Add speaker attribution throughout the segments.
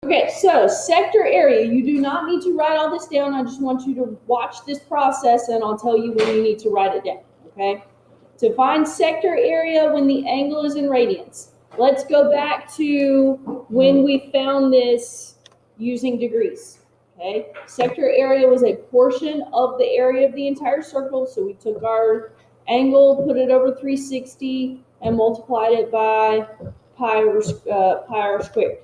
Speaker 1: Okay, so sector area, you do not need to write all this down. I just want you to watch this process and I'll tell you when you need to write it down, okay? To find sector area when the angle is in radians. Let's go back to when we found this using degrees, okay? Sector area was a portion of the area of the entire circle, so we took our angle, put it over 360, and multiplied it by pi r squared.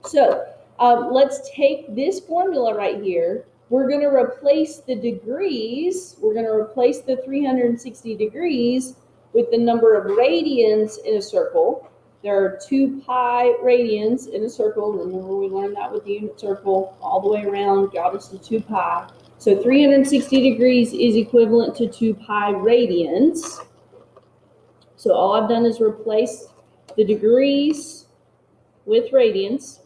Speaker 1: So let's take this formula right here. We're going to replace the degrees. We're going to replace the 360 degrees with the number of radians in a circle. There are 2 pi radians in a circle. Remember, we learned that with the unit circle all the way around, got us to 2 pi. So 360 degrees is equivalent to 2 pi radians. So all I've done is replace the degrees with radians.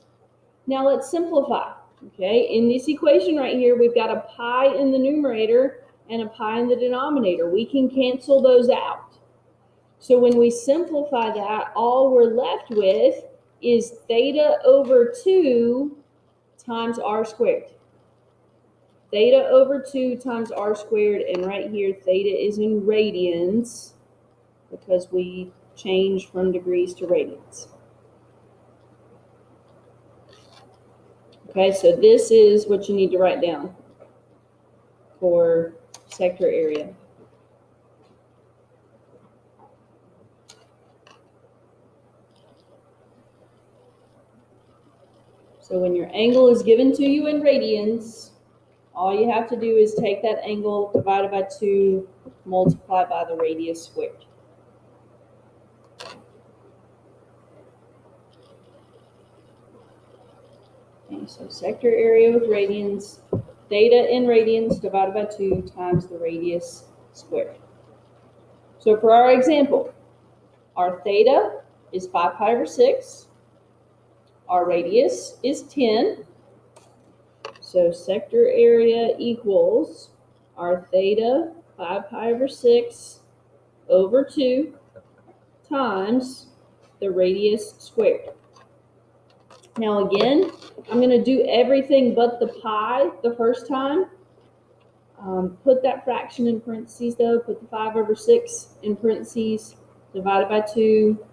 Speaker 1: Now let's simplify, okay? In this equation right here, we've got a pi in the numerator and a pi in the denominator. We can cancel those out. So when we simplify that, all we're left with is theta over 2 times r squared. Theta over 2 times r squared, and right here, theta is in radians because we changed from degrees to radians. Okay, so this is what you need to write down for sector area. So when your angle is given to you in radians, all you have to do is take that angle divided by 2, multiply by the radius squared. Okay, so sector area with radians, theta in radians divided by 2 times the radius squared. So for our example, our theta is 5 pi over 6. Our radius is 10. So sector area equals our theta, 5 pi over 6 over 2 times the radius squared. Now again, I'm going to do everything but the pi the first time. Put that fraction in parentheses though. Put the 5 over 6 in parentheses, divided by 2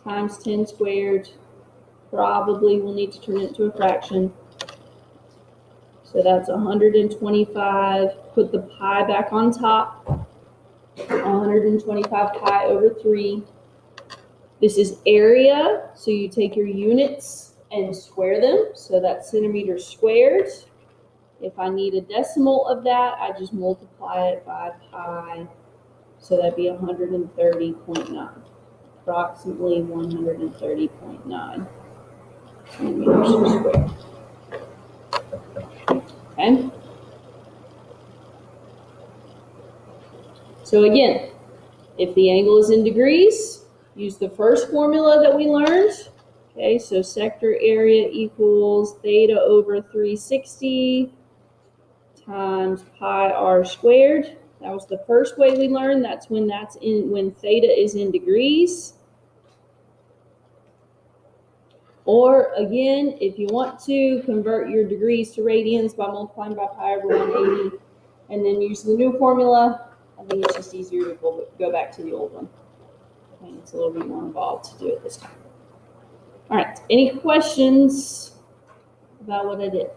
Speaker 1: times 10 squared. Probably we'll need to turn it into a fraction. So that's 125. Put the pi back on top. 125 pi over 3. This is area, so you take your units and square them, so that's centimeters squared. If I need a decimal of that, I just multiply it by pi, so that'd be 130.9, approximately 130.9 centimeters squared. Okay? So again, if the angle is in degrees, use the first formula that we learned. Okay, so sector area equals theta over 360 times pi r squared. That was the first way we learned. That's when theta is in degrees. Or again, if you want to convert your degrees to radians by multiplying by pi over 180 and then use the new formula, I think it's just easier to go back to the old one. I think it's a little bit more involved to do it this time. All right, any questions about what I did?